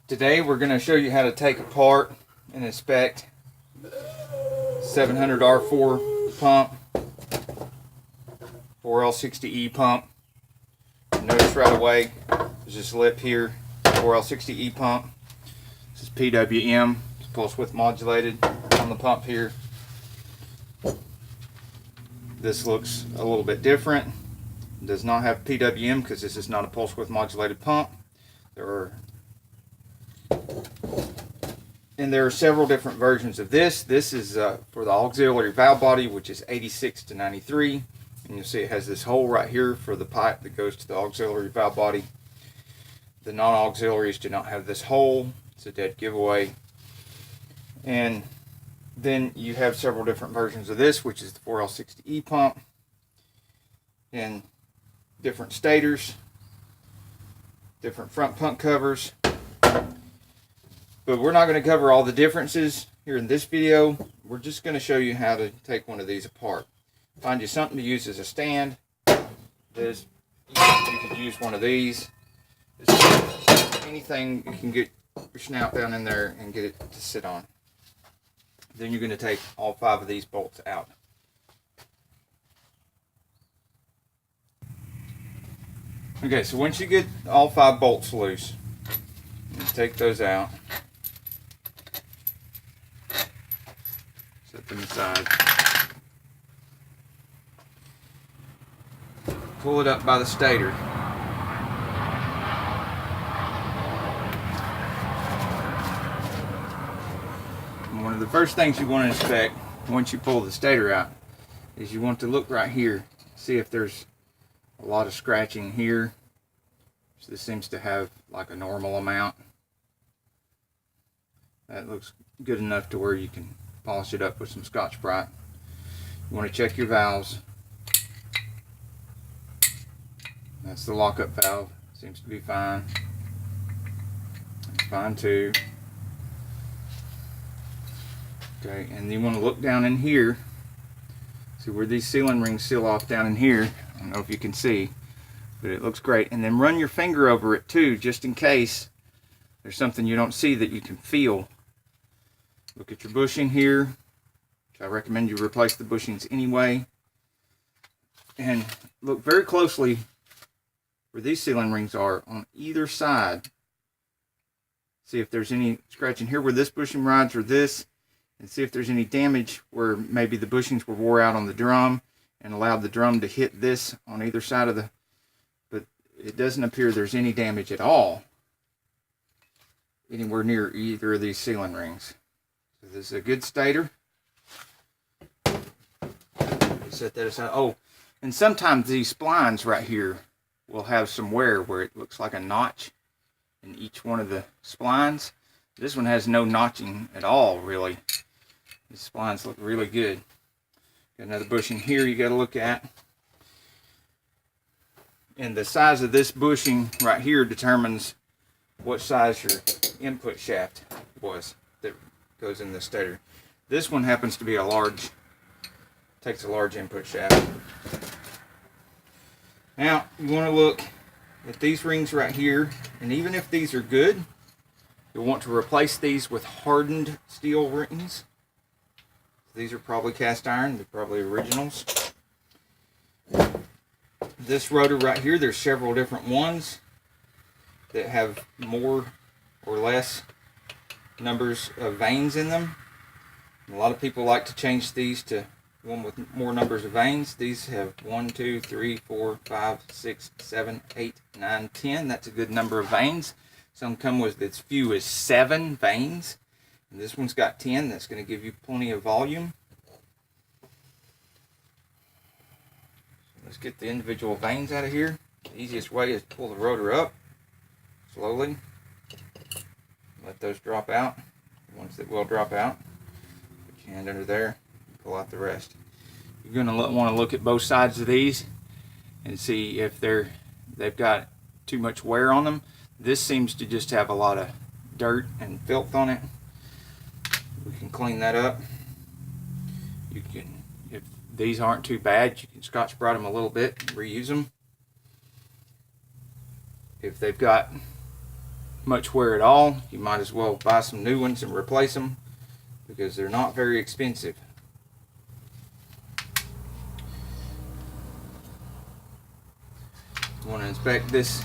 Today we're going to show you how to take apart and inspect 700 R4 pump, 4L60E pump. Notice right away there's this lip here, 4L60E pump. This is PWM, it's pulse width modulated on the pump here. This looks a little bit different. It does not have PWM because this is not a pulse width modulated pump. There are several different versions of this. This is for the auxiliary valve body, which is 86 to 93. And you'll see it has this hole right here for the pipe that goes to the auxiliary valve body. The non-auxiliaries do not have this hole. It's a dead giveaway. And then you have several different versions of this, which is the 4L60E pump, and different stators, different front pump covers. But we're not going to cover all the differences here in this video. We're just going to show you how to take one of these apart. Find you something to use as a stand. You could use one of these. Anything you can get your snout down in there and get it to sit on. Then you're going to take all 5 of these bolts out. Okay, so once you get all 5 bolts loose, you take those out. Set them aside. Pull it up by the stator. And one of the first things you want to inspect once you pull the stator out is you want to look right here, see if there's a lot of scratching here. So this seems to have like a normal amount. That looks good enough to where you can polish it up with some Scotch-Brite. You want to check your valves. That's the lockup valve. Seems to be fine. It's fine too. Okay, and you want to look down in here. See where these sealing rings seal off down in here. I don't know if you can see, but it looks great. And then run your finger over it too, just in case there's something you don't see that you can feel. Look at your bushing here, which I recommend you replace the bushings anyway. And look very closely where these sealing rings are on either side. See if there's any scratching here where this bushing rides or this, and see if there's any damage where maybe the bushings were wore out on the drum and allowed the drum to hit this on either side of the, but it doesn't appear there's any damage at all anywhere near either of these sealing rings. So this is a good stator. Set that aside. Oh, and sometimes these splines right here will have some wear where it looks like a notch in each one of the splines. This one has no notching at all, really. These splines look really good. Got another bushing here you got to look at. And the size of this bushing right here determines what size your input shaft was that goes in the stator. This one happens to be a large, takes a large input shaft. Now, you want to look at these rings right here, and even if these are good, you'll want to replace these with hardened steel rings. These are probably cast iron, they're probably originals. This rotor right here, there's several different ones that have more or less numbers of vanes in them. And a lot of people like to change these to one with more numbers of vanes. These have 1, 2, 3, 4, 5, 6, 7, 8, 9, 10. That's a good number of vanes. Some come with as few as 7 vanes. And this one's got 10. That's going to give you plenty of volume. Let's get the individual vanes out of here. The easiest way is to pull the rotor up slowly. Let those drop out. The ones that will drop out. Put your hand under there. Pull out the rest. You're going to want to look at both sides of these and see if they've got too much wear on them. This seems to just have a lot of dirt and filth on it. We can clean that up. You can, if these aren't too bad, you can Scotch-Brite them a little bit and reuse them. If they've got much wear at all, you might as well buy some new ones and replace them, because they're not very expensive. You want to inspect this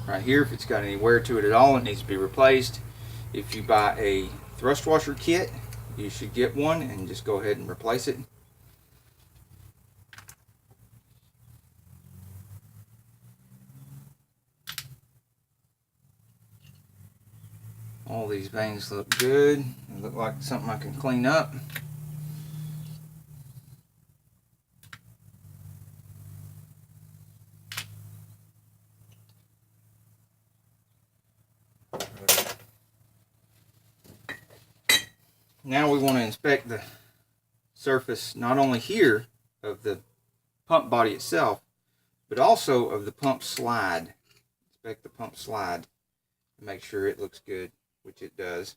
right here. If it's got any wear to it at all, it needs to be replaced. If you buy a thrust washer kit, you should get one and just go ahead and replace it. All these vanes look good. They look like something I can clean up. Now we want to inspect the surface not only here of the pump body itself, but also of the pump slide. Inspect the pump slide and make sure it looks good, which it does.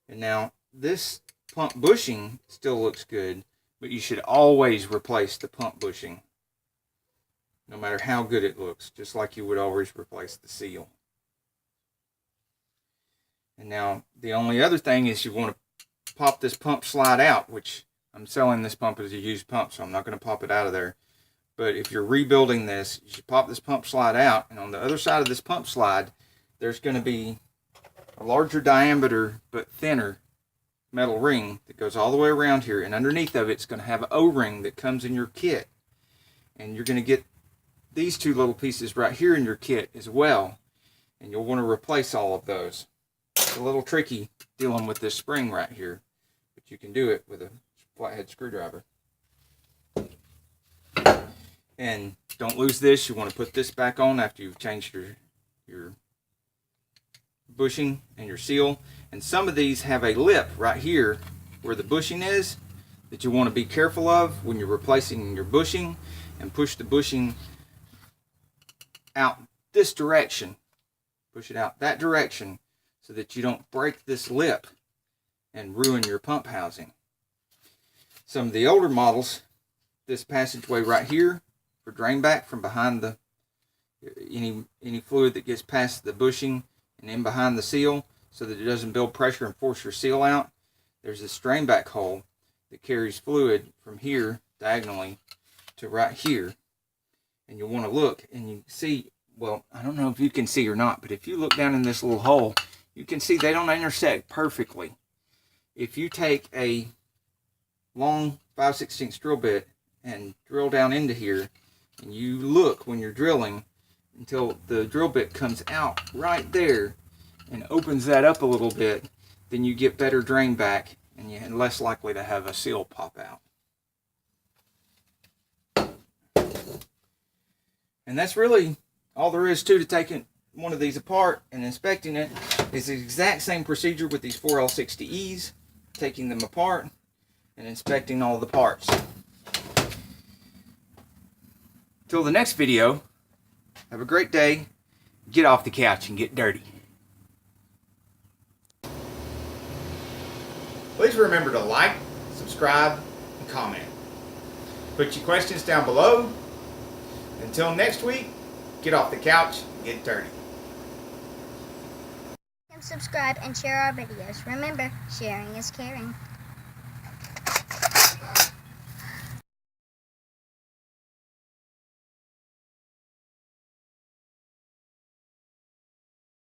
And now this pump bushing still looks good, but you should always replace the pump bushing, no matter how good it looks, just like you would always replace the seal. And now the only other thing is you want to pop this pump slide out, which I'm selling this pump as a used pump, so I'm not going to pop it out of there. But if you're rebuilding this, you should pop this pump slide out, and on the other side of this pump slide, there's going to be a larger diameter but thinner metal ring that goes all the way around here, and underneath of it's going to have an O-ring that comes in your kit. And you're going to get these two little pieces right here in your kit as well, and you'll want to replace all of those. It's a little tricky dealing with this spring right here, but you can do it with a flathead screwdriver. And don't lose this. You want to put this back on after you've changed your bushing and your seal. And some of these have a lip right here where the bushing is that you want to be careful of when you're replacing your bushing, and push the bushing out this direction. Push it out that direction so that you don't break this lip and ruin your pump housing. Some of the older models, this passageway right here for drain back from behind the any fluid that gets past the bushing and in behind the seal, so that it doesn't build pressure and force your seal out. There's this drain back hole that carries fluid from here diagonally to right here, and you'll want to look and you see, well, I don't know if you can see or not, but if you look down in this little hole, you can see they don't intersect perfectly. If you take a long 5/16 drill bit and drill down into here, and you look when you're drilling until the drill bit comes out right there and opens that up a little bit, then you get better drain back and you're less likely to have a seal pop out. And that's really all there is to taking one of these apart and inspecting it. It's the exact same procedure with these 4L60Es, taking them apart and inspecting all the parts. Till the next video, have a great day. Get off the couch and get dirty. Please remember to like, subscribe, and comment. Put your questions down below. Until next week, get off the couch and get dirty. Subscribe and share our videos. Remember, sharing is caring.